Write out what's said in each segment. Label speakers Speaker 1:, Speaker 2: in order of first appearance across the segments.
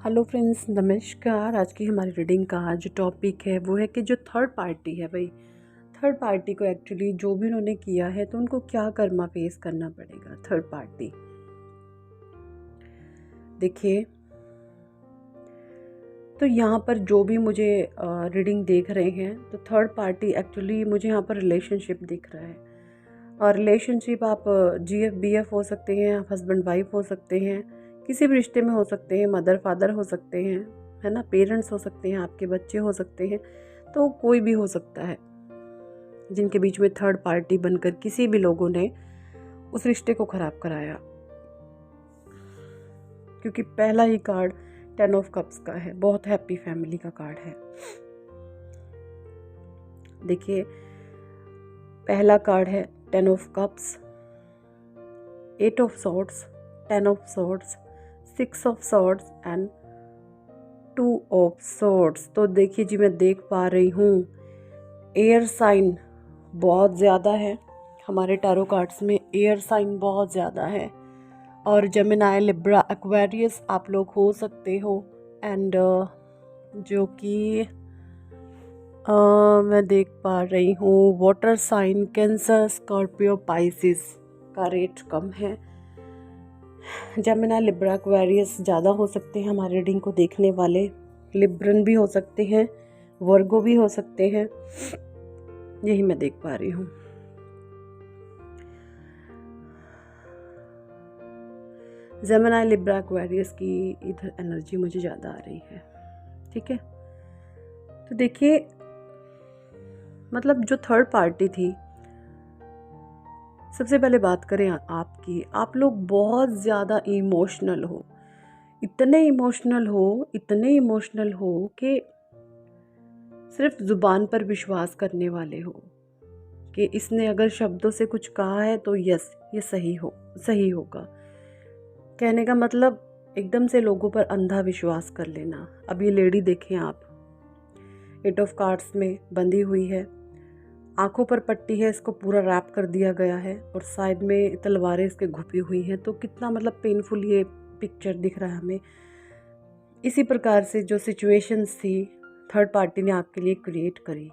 Speaker 1: Hello friends, नमस्कार। आज की हमारी रीडिंग का जो टॉपिक है वो है कि जो थर्ड पार्टी है भाई, थर्ड पार्टी को एक्चुअली जो भी उन्होंने किया है तो उनको क्या कर्मा फेस करना पड़ेगा। थर्ड पार्टी देखिए, तो यहाँ पर जो भी मुझे रीडिंग देख रहे हैं तो थर्ड पार्टी एक्चुअली मुझे यहाँ पर रिलेशनशिप दिख रहा है। और रिलेशनशिप आप GF BF हो सकते हैं, आप हस्बैंड वाइफ हो सकते हैं, किसी भी रिश्ते में हो सकते हैं, मदर फादर हो सकते हैं, है ना, पेरेंट्स हो सकते हैं, आपके बच्चे हो सकते हैं, तो कोई भी हो सकता है जिनके बीच में थर्ड पार्टी बनकर किसी भी लोगों ने उस रिश्ते को खराब कराया। क्योंकि पहला ही कार्ड 10 ऑफ कप्स का है, बहुत हैप्पी फैमिली का कार्ड है। देखिए, पहला कार्ड है 10 of cups, 8 of swords, 10 of swords, 6 of swords and 2 of swords. तो देखिए जी, मैं देख पा रही हूँ एयर साइन बहुत ज़्यादा है हमारे टैरो कार्ड्स में, एयर साइन बहुत ज़्यादा है। और जेमिनी, लिब्रा, एक्वेरियस आप लोग हो सकते हो। एंड जो कि मैं देख पा रही हूँ water sign cancer, Scorpio, Pisces का रेट कम है। जेमिनी, लिब्रा, एक्वेरियस ज़्यादा हो सकते हैं हमारे रीडिंग को देखने वाले। लिब्रन भी हो सकते हैं, वर्गो भी हो सकते हैं, यही मैं देख पा रही हूँ। जेमिनी, लिब्रा, एक्वेरियस की इधर एनर्जी मुझे ज़्यादा आ रही है। ठीक है, तो देखिए, मतलब जो थर्ड पार्टी थी, सबसे पहले बात करें आपकी, आप लोग बहुत ज़्यादा इमोशनल हो, इतने इमोशनल हो, इतने इमोशनल हो कि सिर्फ ज़ुबान पर विश्वास करने वाले हो कि इसने अगर शब्दों से कुछ कहा है तो यस, ये सही होगा। कहने का मतलब एकदम से लोगों पर अंधा विश्वास कर लेना। अब ये लेडी देखें आप, 8 ऑफ कार्ड्स में बंधी हुई है, आंखों पर पट्टी है, इसको पूरा रैप कर दिया गया है और साइड में तलवारें इसके घुपी हुई हैं। तो कितना मतलब पेनफुल ये पिक्चर दिख रहा है हमें। इसी प्रकार से जो सिचुएशंस थी थर्ड पार्टी ने आपके लिए क्रिएट करी,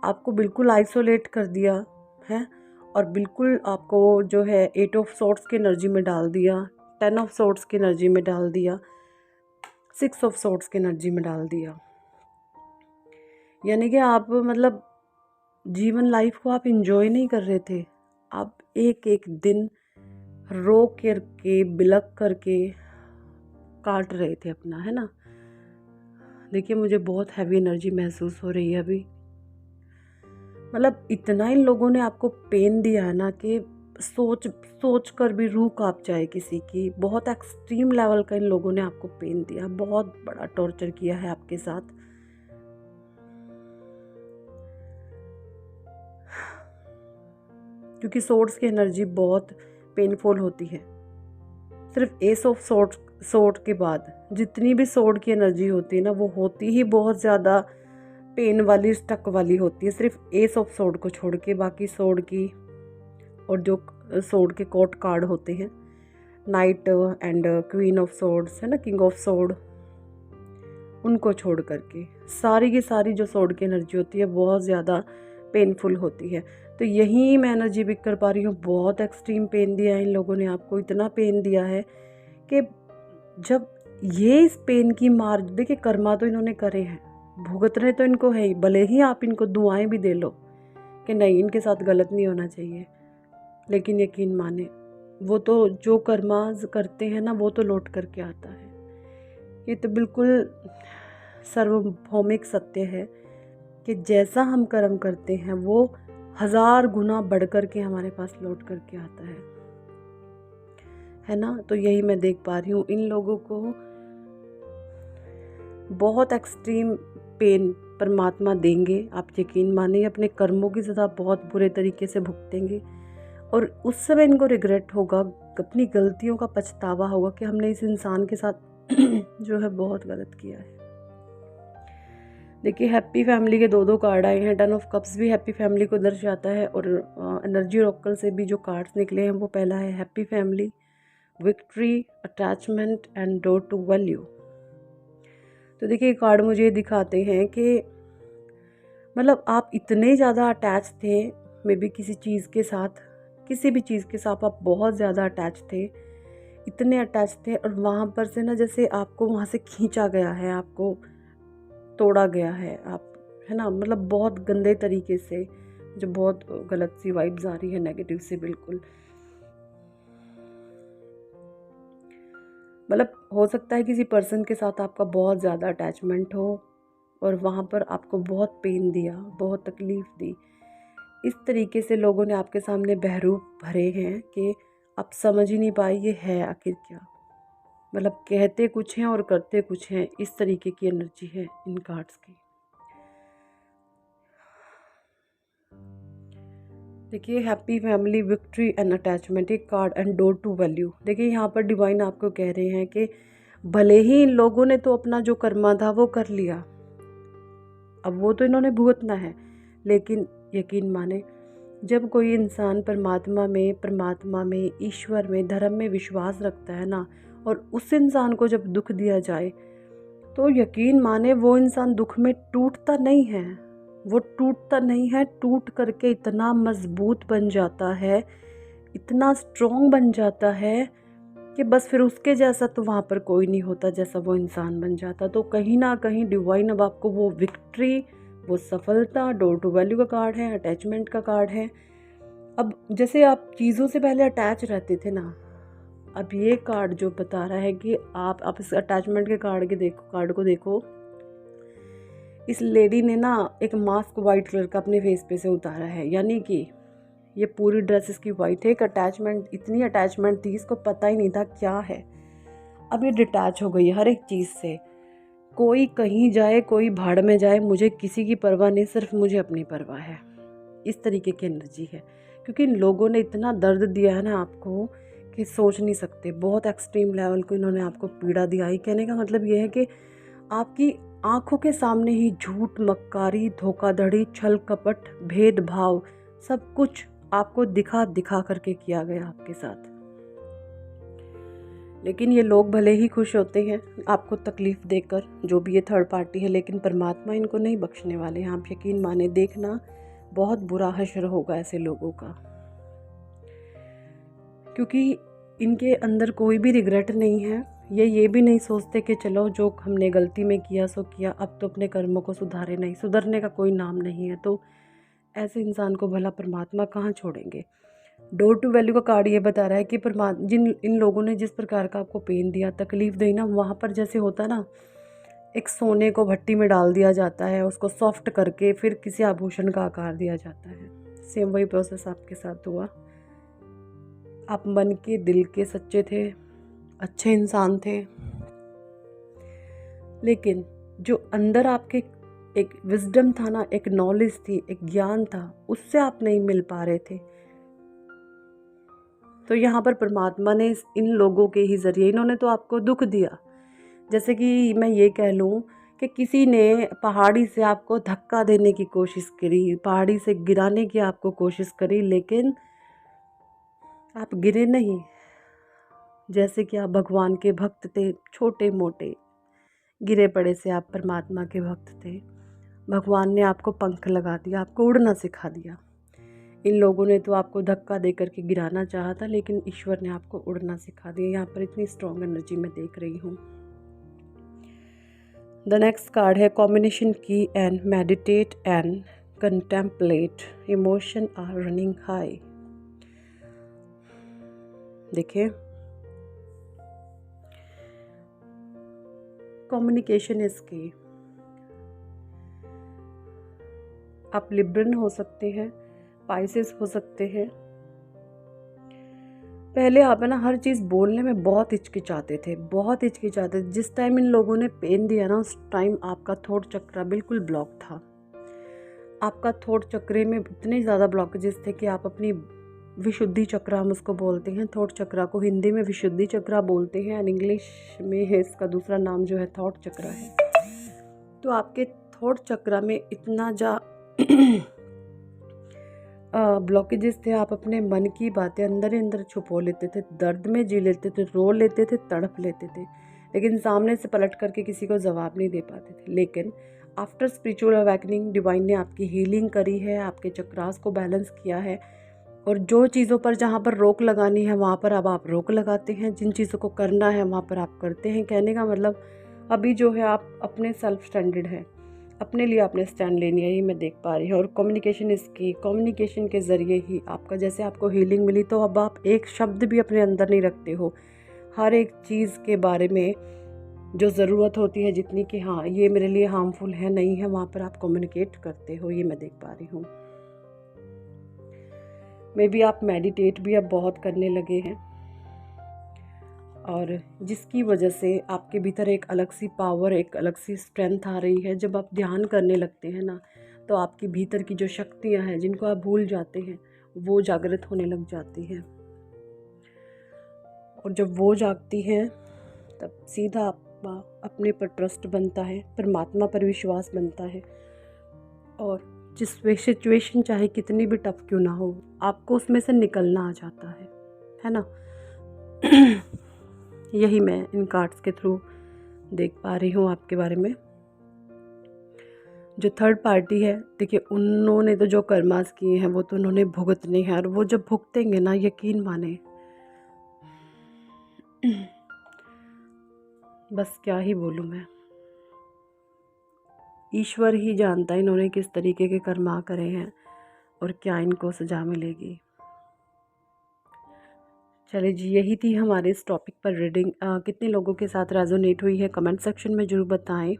Speaker 1: आपको बिल्कुल आइसोलेट कर दिया है और बिल्कुल आपको जो है 8 ऑफ सॉर्ड्स की एनर्जी में डाल दिया, 10 ऑफ सॉर्ड्स की एनर्जी में डाल दिया, 6 ऑफ सॉर्ड्स की एनर्जी में डाल दिया। यानी कि आप मतलब जीवन लाइफ को आप इंजॉय नहीं कर रहे थे, आप एक एक दिन रो करके बिलक करके काट रहे थे अपना, है ना। देखिए, मुझे बहुत हैवी एनर्जी महसूस हो रही है अभी। मतलब इतना इन लोगों ने आपको पेन दिया है ना कि सोच कर भी रूह कांप जाए किसी की। बहुत एक्सट्रीम लेवल का इन लोगों ने आपको पेन दिया, बहुत बड़ा टॉर्चर किया है आपके साथ। क्योंकि सोर्ड्स की एनर्जी बहुत पेनफुल होती है। सिर्फ एस ऑफ सोर्ड के बाद जितनी भी सोर्ड की एनर्जी होती है ना, वो होती ही बहुत ज़्यादा पेन वाली, स्टक वाली होती है, सिर्फ एस ऑफ सोर्ड को छोड़ के। बाकी सोर्ड की और जो सोर्ड के कोर्ट कार्ड होते हैं, night and queen of swords, है ना, किंग ऑफ सोर्ड, उनको छोड़ करके सारी की सारी जो सोर्ड की एनर्जी होती है बहुत ज़्यादा पेनफुल होती है। तो यही मैं एनर्जी पिक कर पा रही हूँ। बहुत एक्सट्रीम पेन दिया है इन लोगों ने आपको, इतना पेन दिया है कि जब ये इस पेन की मार, देखिए कर्मा तो इन्होंने करे हैं, भुगतने तो इनको है ही, भले ही आप इनको दुआएं भी दे लो कि नहीं इनके साथ गलत नहीं होना चाहिए, लेकिन यकीन माने वो तो जो कर्मा करते हैं ना वो तो लौट करके आता है। ये तो बिल्कुल सार्वभौमिक सत्य है कि जैसा हम कर्म करते हैं वो 1000 गुना बढ़ कर के हमारे पास लौट करके आता है ना। तो यही मैं देख पा रही हूँ, इन लोगों को बहुत एक्सट्रीम पेन परमात्मा देंगे, आप यकीन मानिए। अपने कर्मों की सज़ा बहुत बुरे तरीके से भुगतेंगे और उस समय इनको रिग्रेट होगा, अपनी गलतियों का पछतावा होगा कि हमने इस इंसान के साथ जो है बहुत गलत किया है। देखिए, हैप्पी फैमिली के दो कार्ड आए हैं। 10 ऑफ कप्स भी हैप्पी फैमिली को दर्शाता है और एनर्जी ऑरेकल से भी जो कार्ड्स निकले हैं वो पहला है happy family, victory, attachment and door to value. तो देखिए ये कार्ड मुझे दिखाते हैं कि मतलब आप इतने ज़्यादा अटैच थे मे बी किसी चीज़ के साथ, किसी भी चीज़ के साथ आप बहुत ज़्यादा अटैच थे, इतने अटैच थे, और वहाँ पर से ना जैसे आपको वहाँ से खींचा गया है, आपको तोड़ा गया है, आप है ना, मतलब बहुत गंदे तरीके से, जो बहुत गलत सी वाइब्स आ रही है, नेगेटिव से बिल्कुल। मतलब हो सकता है किसी पर्सन के साथ आपका बहुत ज़्यादा अटैचमेंट हो और वहाँ पर आपको बहुत पेन दिया, बहुत तकलीफ़ दी। इस तरीके से लोगों ने आपके सामने बहरूप भरे हैं कि आप समझ ही नहीं पाए ये है आखिर क्या। मतलब कहते कुछ हैं और करते कुछ हैं, इस तरीके की एनर्जी है इन कार्ड्स की। देखिए happy family, victory and attachment, एक card and door to value. देखिए यहाँ पर डिवाइन आपको कह रहे हैं कि भले ही इन लोगों ने तो अपना जो कर्मा था वो कर लिया, अब वो तो इन्होंने भुगतना है, लेकिन यकीन माने जब कोई इंसान परमात्मा में, ईश्वर में, धर्म में विश्वास रखता है ना, और उस इंसान को जब दुख दिया जाए तो यकीन माने वो इंसान दुख में टूटता नहीं है, वो टूटता नहीं है, टूट करके इतना मजबूत बन जाता है, इतना स्ट्रॉन्ग बन जाता है कि बस फिर उसके जैसा तो वहाँ पर कोई नहीं होता जैसा वो इंसान बन जाता। तो कहीं ना कहीं डिवाइन अब आपको वो विक्ट्री, वो सफलता, डोर टू वैल्यू का कार्ड है, अटैचमेंट का कार्ड है। अब जैसे आप चीज़ों से पहले अटैच रहते थे ना, अब ये कार्ड जो बता रहा है कि आप इस अटैचमेंट के कार्ड को देखो। इस लेडी ने ना एक मास्क वाइट कलर का अपने फेस पे से उतारा है, यानी कि ये पूरी ड्रेस इसकी वाइट है। एक अटैचमेंट, इतनी अटैचमेंट थी, इसको पता ही नहीं था क्या है। अब ये डिटैच हो गई है हर एक चीज़ से। कोई कहीं जाए, कोई भाड़ में जाए, मुझे किसी की परवाह नहीं, सिर्फ मुझे अपनी परवाह है। इस तरीके की एनर्जी है, क्योंकि इन लोगों ने इतना दर्द दिया है ना आपको कि सोच नहीं सकते। बहुत एक्सट्रीम लेवल को इन्होंने आपको पीड़ा दिया है। कहने का मतलब ये है कि आपकी आंखों के सामने ही झूठ, मक्कारी, धोखाधड़ी, छल कपट, भेदभाव, सब कुछ आपको दिखा दिखा करके किया गया आपके साथ। लेकिन ये लोग भले ही खुश होते हैं आपको तकलीफ़ देकर, जो भी ये थर्ड पार्टी है, लेकिन परमात्मा इनको नहीं बख्शने वाले हैं। आप यकीन माने, देखना बहुत बुरा हश्र होगा ऐसे लोगों का, क्योंकि इनके अंदर कोई भी रिग्रेट नहीं है। ये भी नहीं सोचते कि चलो जो हमने गलती में किया सो किया, अब तो अपने कर्मों को सुधारे, नहीं, सुधरने का कोई नाम नहीं है। तो ऐसे इंसान को भला परमात्मा कहाँ छोड़ेंगे। डोर टू वैल्यू का कार्ड ये बता रहा है कि इन लोगों ने जिस प्रकार का आपको पेन दिया, तकलीफ़ दी ना, वहाँ पर जैसे होता ना, एक सोने को भट्टी में डाल दिया जाता है, उसको सॉफ्ट करके फिर किसी आभूषण का आकार दिया जाता है। सेम वही प्रोसेस आपके साथ हुआ। आप मन के, दिल के सच्चे थे, अच्छे इंसान थे, लेकिन जो अंदर आपके एक विजडम था ना, एक नॉलेज थी, एक ज्ञान था, उससे आप नहीं मिल पा रहे थे। तो यहाँ पर परमात्मा ने इन लोगों के ही ज़रिए, इन्होंने तो आपको दुख दिया। जैसे कि मैं ये कह लूँ कि किसी ने पहाड़ी से आपको धक्का देने की कोशिश करी, पहाड़ी से गिराने की आपको कोशिश करी, लेकिन आप गिरे नहीं। जैसे कि आप भगवान के भक्त थे, छोटे मोटे गिरे पड़े से आप परमात्मा के भक्त थे। भगवान ने आपको पंख लगा दिया, आपको उड़ना सिखा दिया। इन लोगों ने तो आपको धक्का दे करके गिराना चाहा था, लेकिन ईश्वर ने आपको उड़ना सिखा दिया। यहाँ पर इतनी स्ट्रॉन्ग एनर्जी मैं देख रही हूँ। द नेक्स्ट कार्ड है कॉम्बिनेशन की and meditate and contemplate, emotion are running high. देखिए कम्युनिकेशन इसकी, आप लिब्रन हो सकते हैं, पाइसेस हो सकते हैं। पहले आप है ना हर चीज़ बोलने में बहुत हिचकिचाते थे, बहुत हिचकिचाते थे। जिस टाइम इन लोगों ने पेन दिया ना, उस टाइम आपका थॉट चक्र बिल्कुल ब्लॉक था। आपका थॉट चक्र में इतने ज़्यादा ब्लॉकेजेस थे कि आप अपनी विशुद्धि चक्र, हम उसको बोलते हैं, थॉट चक्र को हिंदी में विशुद्धि चक्र बोलते हैं, एंड इंग्लिश में है इसका दूसरा नाम जो है थॉट चक्र है। तो आपके थॉट चक्र में इतना ब्लॉकेजेस थे, आप अपने मन की बातें अंदर ही अंदर छुपो लेते थे, दर्द में जी लेते थे, रो लेते थे, तड़प लेते थे। लेकिन सामने से पलट करके किसी को जवाब नहीं दे पाते थे। लेकिन आफ्टर स्पिरिचुअल अवेकनिंग डिवाइन ने आपकी हीलिंग करी है, आपके चक्रास को बैलेंस किया है, और जो चीज़ों पर जहाँ पर रोक लगानी है वहाँ पर अब आप रोक लगाते हैं, जिन चीज़ों को करना है वहाँ पर आप करते हैं। कहने का मतलब अभी जो है आप अपने सेल्फ स्टैंडर्ड हैं, अपने लिए आपने स्टैंड लेनी है, ये मैं देख पा रही हूँ। और कम्युनिकेशन इसकी, कम्युनिकेशन के ज़रिए ही आपका, जैसे आपको हीलिंग मिली तो अब आप एक शब्द भी अपने अंदर नहीं रखते हो। हर एक चीज़ के बारे में जो ज़रूरत होती है, जितनी कि हाँ ये मेरे लिए हार्मफुल है नहीं है, वहाँ पर आप कम्युनिकेट करते हो, ये मैं देख पा रही हूँ। मे बी आप मेडिटेट भी अब बहुत करने लगे हैं, और जिसकी वजह से आपके भीतर एक अलग सी पावर, एक अलग सी स्ट्रेंथ आ रही है। जब आप ध्यान करने लगते हैं ना, तो आपकी भीतर की जो शक्तियाँ हैं जिनको आप भूल जाते हैं, वो जागृत होने लग जाती हैं। और जब वो जागती हैं तब सीधा आपका अपने पर ट्रस्ट बनता है, परमात्मा पर विश्वास बनता है, और जिस सिचुएशन चाहे कितनी भी टफ क्यों ना हो, आपको उसमें से निकलना आ जाता है ना। यही मैं इन कार्ड्स के थ्रू देख पा रही हूँ आपके बारे में। जो थर्ड पार्टी है, देखिए उन्होंने तो जो कर्मास किए हैं वो तो उन्होंने भुगतने हैं, और वो जब भुगतेंगे ना, यकीन माने बस क्या ही बोलूँ मैं, ईश्वर ही जानता है इन्होंने किस तरीके के कर्मा करे हैं और क्या इनको सजा मिलेगी। चलिए जी, यही थी हमारे इस टॉपिक पर रीडिंग। कितने लोगों के साथ रेजोनेट हुई है कमेंट सेक्शन में ज़रूर बताएं।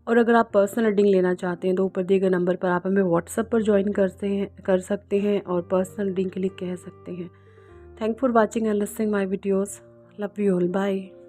Speaker 1: और अगर आप पर्सनल रीडिंग लेना चाहते हैं तो ऊपर दिए गए नंबर पर आप हमें व्हाट्सएप पर ज्वाइन कर सकते हैं और पर्सनल रीडिंग के लिए कह सकते हैं। Thank for watching and listening my videos. Love you all, bye.